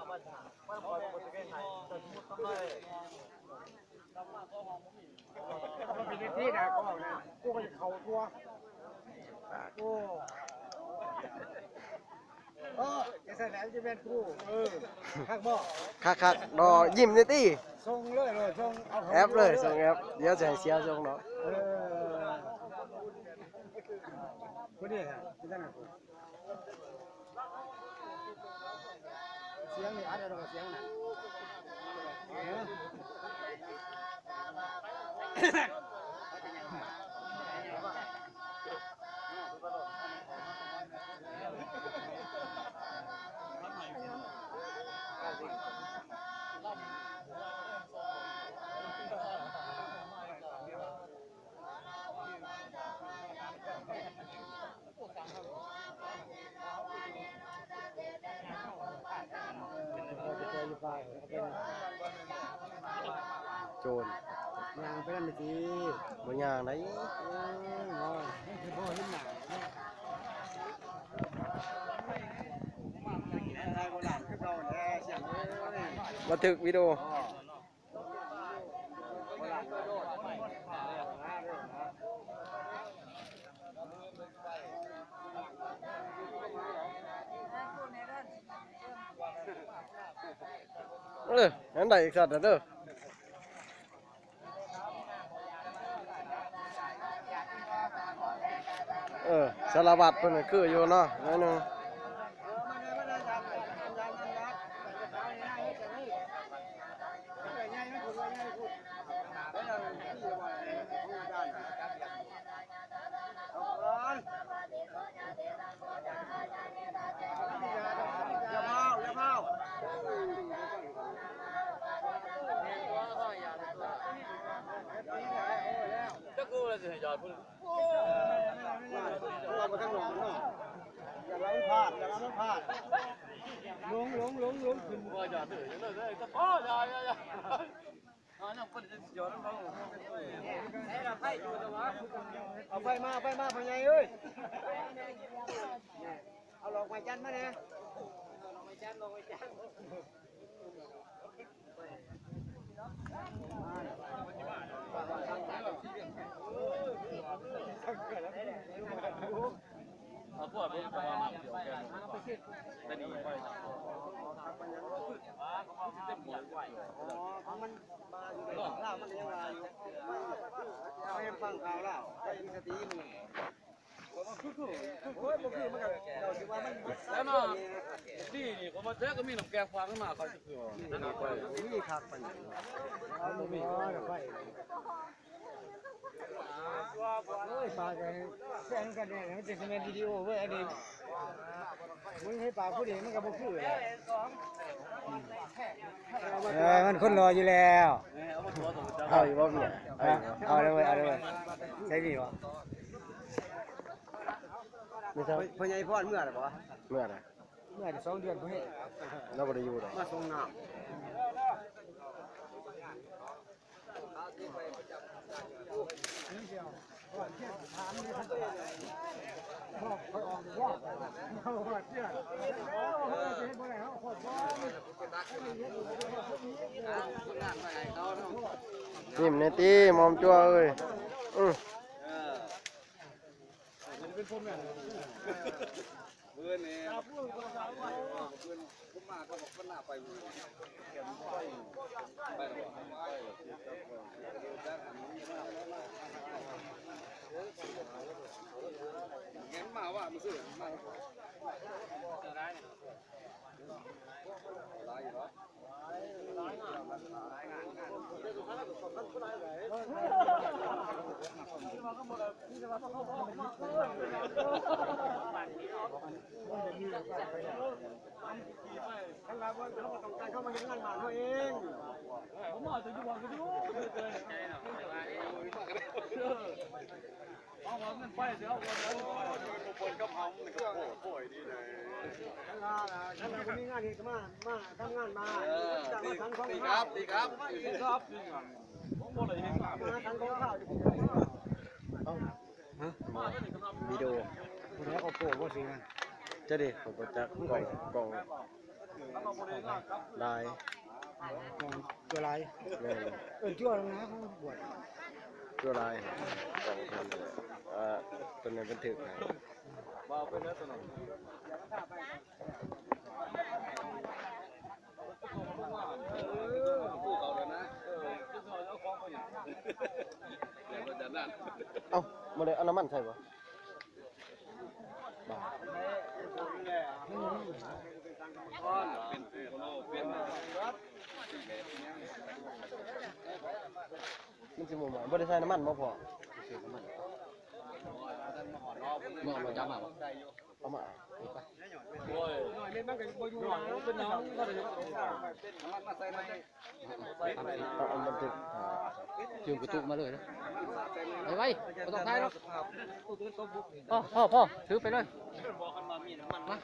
เป็นที่นะก็นะกูก็จะเข่าตัวโอ้จะใส่แหนมจะเป็นกูข้างบ่คักรอยิ้มเลยตี้ส่งเลยส่งเอาแอปเลยส่งแอปเดี๋ยวจะให้เสียส่งเนาะคนนี้ครับที่นั่นเสียงนี่อะไรเราเสียงน่ะโจรยางไปนั่นไปทีบ่ย่างไหนบันทึกวิดีโอนั่นได้อีกสัตว์เด้อสารวัตรเพิ่นคืออยู่เนาะนั่นนึงจะกูเลยสิหยอดพุ่งเราไปข้างหลังเนาะอย่าล้างพลาดลงขึ้นว่าหยอดตื่นยังเลยก็พ่อหยอดยังเป็นหยอดแล้วเอาไฟมาพ่อใหญ่เอ้ยเอาหลอกไม้จันมาเนี่ยลงไม้จันเอาพวกเป็นประมาณเดียวกันแต่นี่ไปมันมาอยู่ในข้าวมันยังมาอยู่เอาให้ฟังข่าวแล้วไอ้สติมันโอ้ยบ่คือมันก็เราสิว่ามันแล้วเนาะนี่ผมมาเจอก็มีน้ำแกงฟังขึ้นมาเขาจะคือนั่นไปนี่คักมันเอาบ่มีไฟเฮ้ยปลาแกแซงกันเนี่ยมันจะเป็นวิดีโอเว้ยอันนี้มึงให้ปลาผู้เดียวมันก็บ่คือมันคนรออยู่แล้วเอาอยู่บ่เมียเอาเลยใช่พี่วะไม่ใช่พ่อใหญ่พ่อเมื่อไหร่ปะเมื่อไหร่เมื่อ2 เดือนเพิ่งเราบ่ได้อยู่ดอกมาส่งน้ำนิ่มในตีมอมจั่วเอ้ยเพื่อนเนี่ยเพื่อนผมมาก็บอกว่าหน้าไปเงี้ยมาว่ามันซื้อมาได้อยู่แล้วเข้ามาเห็นงานหมาเขาเองผมอาจจะอยู่บ้านก็ดูเอาเงินไปเดี๋ยวคนก็พังมันก็โป่วยดีเลยฉันก็มีงานที่มาทำงานมาดีครับผมบอกเลยเห็นมาทั้งของข้าววิดีโอแล้วก็โผล่ก็สินะจะดิผมก็จะกล่อง ลาย ของตัวลาย แม่น จ้วลงนะเขาบวช ตัวลายของเพิ่นเลยตัวนั้นเป็นถึกให้ เอ้าบ่ได้เอาน้ำมันใส่บ่บ่มันสิบ่มาบ่ได้ใส่น้ำมันบ่พอมึงเอามาจับมาบ่เอามาเอามันถึกจูงกระตุกมาเลยนะไปไว้บ่ต้องทายหรอกพ่อถือไปเลยมา